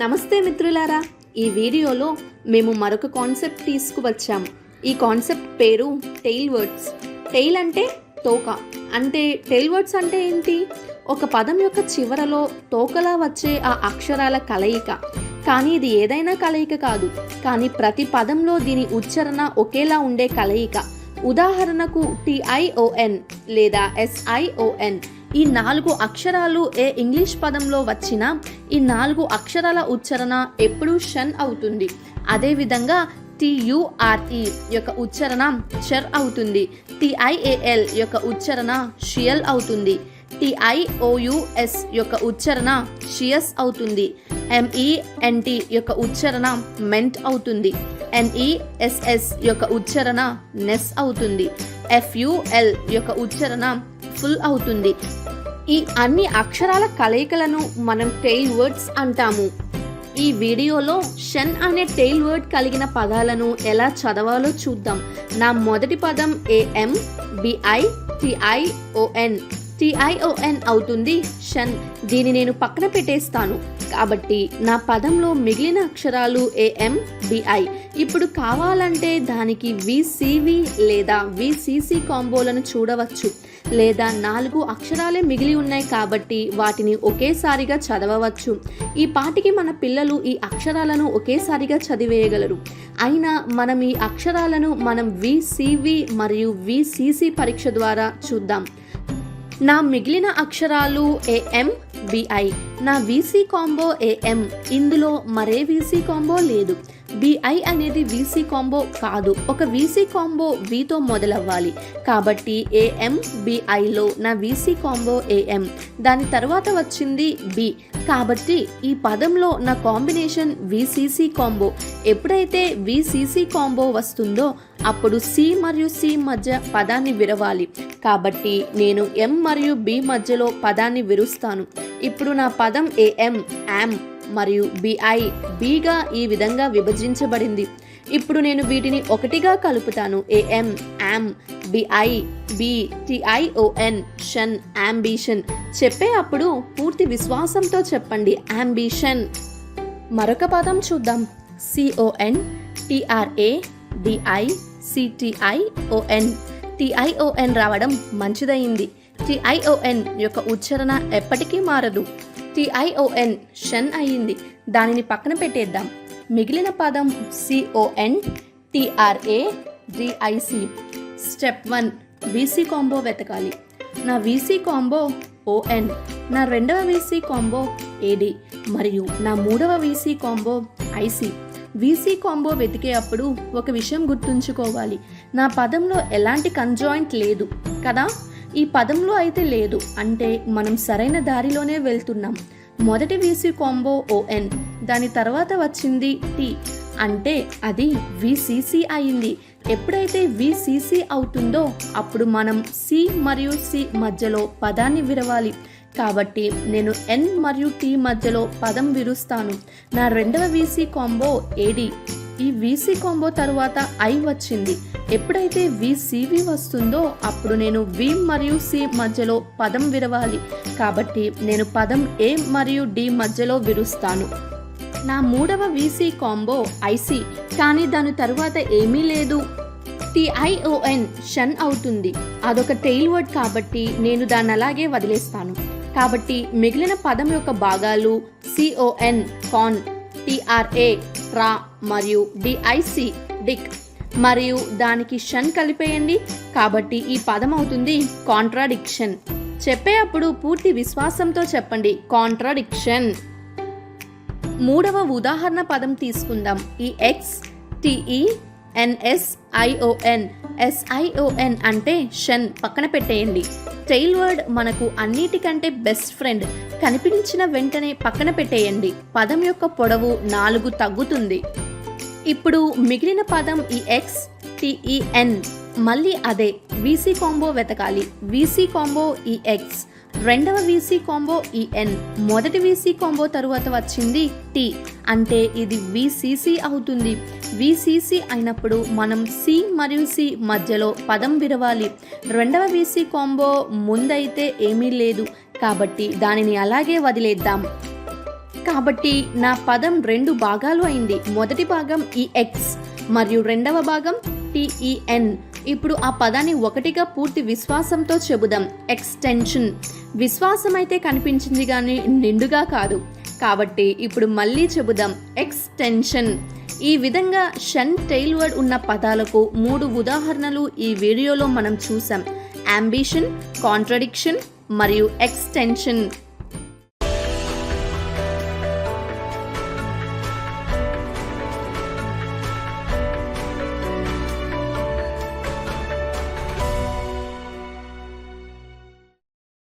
నమస్తే మిత్రులారా, ఈ వీడియోలో మేము మరొక కాన్సెప్ట్ తీసుకువచ్చాం. ఈ కాన్సెప్ట్ పేరు టెయిల్ వర్డ్స్. టెయిల్ అంటే తోక. అంటే టెయిల్ వర్డ్స్ అంటే ఏంటి? ఒక పదం యొక్క చివరలో తోకలా వచ్చే ఆ అక్షరాల కలయిక. కానీ ఇది ఏదైనా కలయిక కాదు, కానీ ప్రతి పదంలో దీని ఉచ్చారణ ఒకేలా ఉండే కలయిక. ఉదాహరణకు TION లేదా SION. ఈ 4 అక్షరాలు ఏ ఇంగ్లీష్ పదంలో వచ్చినా ఈ 4 అక్షరాల ఉచ్చారణ ఎప్పుడూ షన్ అవుతుంది. అదేవిధంగా TURE యొక్క ఉచ్చారణ చర్ అవుతుంది. TIAL యొక్క ఉచ్చారణ షియల్ అవుతుంది. TIOUS యొక్క ఉచ్చారణ షియస్ అవుతుంది. MENT యొక్క ఉచ్చారణ మెంట్ అవుతుంది. NESS యొక్క ఉచ్చారణ నెస్ అవుతుంది. FUL యొక్క ఉచ్చారణ ఫుల్ అవుతుంది. ఈ అన్ని అక్షరాల కలయికలను మనం టెయిల్ వర్డ్స్ అంటాము. ఈ వీడియోలో షన్ అనే టెయిల్ వర్డ్ కలిగిన పదాలను ఎలా చదవాలో చూద్దాం. నా మొదటి పదం AMBITION. TION అవుతుంది షన్. దీన్ని నేను పక్కన పెట్టేస్తాను. కాబట్టి నా పదంలో మిగిలిన అక్షరాలు AMBI. ఇప్పుడు కావాలంటే దానికి VCV లేదా VCC కాంబోలను చూడవచ్చు. లేదా 4 అక్షరాలే మిగిలి ఉన్నాయి కాబట్టి వాటిని ఒకేసారిగా చదవవచ్చు. ఈ పాటికి మన పిల్లలు ఈ అక్షరాలను ఒకేసారిగా చదివేయగలరు. అయినా మనం ఈ అక్షరాలను VCV మరియు VCC పరీక్ష ద్వారా చూద్దాం. నా మిగిలిన అక్షరాలు AMBI. నా VC కాంబో AM. ఇందులో మరే VC కాంబో లేదు. BI అనేది VC కాంబో కాదు. ఒక VC కాంబో Vతో మొదలవ్వాలి. కాబట్టి AMBIలో నా VC కాంబో AM. దాని తర్వాత వచ్చింది B. కాబట్టి ఈ పదంలో నా కాంబినేషన్ VCC కాంబో. ఎప్పుడైతే VCC కాంబో వస్తుందో అప్పుడు C మరియు C మధ్య పదాన్ని విరవాలి. కాబట్టి నేను M మరియు B మధ్యలో పదాన్ని విరుస్తాను. ఇప్పుడు నా పదం AM మరియు BI Bగా ఈ విధంగా విభజించబడింది. ఇప్పుడు నేను వీటిని ఒకటిగా కలుపుతాను. AM AM BI B TION షన్ అంబిషన్. చెప్పే అప్పుడు పూర్తి విశ్వాసంతో చెప్పండి అంబిషన్. మరొక పదం చూద్దాం. CON TRA DI CTION. TION రావడం మంచిదయింది. TION యొక్క ఉచ్చారణ ఎప్పటికీ మారదు. TION షన్ అయ్యింది. దానిని పక్కన పెట్టేద్దాం. మిగిలిన పదం CON TRA DIC. Step 1, VC combo వెతకాలి. నా VC కాంబో ON. నా రెండవ VC కాంబో AD మరియు నా మూడవ VC combo IC. VC combo వెతికే అప్పుడు ఒక విషయం గుర్తుంచుకోవాలి. నా పదంలో ఎలాంటి కంజాయింట్ లేదు కదా. ఈ పదంలో అయితే లేదు అంటే మనం సరైన దారిలోనే వెళ్తున్నాం. మొదటి VC కాంబో ON. దాని తర్వాత వచ్చింది T అంటే అది VCC అయింది. ఎప్పుడైతే VCC అవుతుందో అప్పుడు మనం C మరియు C మధ్యలో పదాన్ని విరవాలి. కాబట్టి నేను N మరియు T మధ్యలో పదం విరుస్తాను. నా రెండవ VC కాంబో AD. ఈ VC కాంబో తర్వాత I వచ్చింది. ఎప్పుడైతే VCV వస్తుందో అప్పుడు నేను V మరియు C మధ్యలో పదం విరవాలి. కాబట్టి నేను పదం A మరియు D మధ్యలో విరుస్తాను. నా మూడవ VC కాంబో IC. కానీ దాని తరువాత ఏమీ లేదు. TION షన్ అవుతుంది. అదొక టెయిల్ వర్డ్ కాబట్టి నేను దాన్ని అలాగే వదిలేస్తాను. కాబట్టి మిగిలిన పదం యొక్క భాగాలు CON కాన్, TRA ట్రా మరియు DIC డిక్ మరియు దానికి షన్ కలిపేయండి. కాబట్టి ఈ పదం అవుతుంది కాంట్రాడిక్షన్. చెప్పే అప్పుడు పూర్తి విశ్వాసంతో చెప్పండి కాంట్రాడిక్షన్. మూడవ ఉదాహరణ పదం తీసుకుందాం. ఈ XTENSION. SION అంటే షన్ పక్కన పెట్టేయండి. టెయిల్ వర్డ్ మనకు అన్నిటికంటే బెస్ట్ ఫ్రెండ్. కనిపించిన వెంటనే పక్కన పెట్టేయండి. పదం యొక్క పొడవు 4 తగ్గుతుంది. ఇప్పుడు మిగిలిన పదం ఈ XTEN. మళ్ళీ అదే VC కాంబో వెతకాలి. VC combo EX. రెండవ VC కాంబో EN. మొదటి VC కాంబో తరువాత వచ్చింది T అంటే ఇది VCC అవుతుంది. VCC అయినప్పుడు మనం C మరియు C మధ్యలో పదం విరవాలి. రెండవ VC కాంబో ముందైతే ఏమీ లేదు కాబట్టి దానిని అలాగే వదిలేద్దాం. కాబట్టి నా పదం 2 భాగాలు అయింది. మొదటి భాగం ఈఎక్స్ మరియు రెండవ భాగం టిఈఎన్. ఇప్పుడు ఆ పదాన్ని ఒకటిగా పూర్తి విశ్వాసంతో చెబుదాం. ఎక్స్టెన్షన్. విశ్వాసం అయితే కనిపించింది కానీ నిండుగా కాదు. కాబట్టి ఇప్పుడు మళ్ళీ చెబుదాం, ఎక్స్టెన్షన్. ఈ విధంగా షన్ టెయిల్ వర్డ్ ఉన్న పదాలకు 3 ఉదాహరణలు ఈ వీడియోలో మనం చూసాం. అంబిషన్, కాంట్రడిక్షన్ మరియు ఎక్స్టెన్షన్.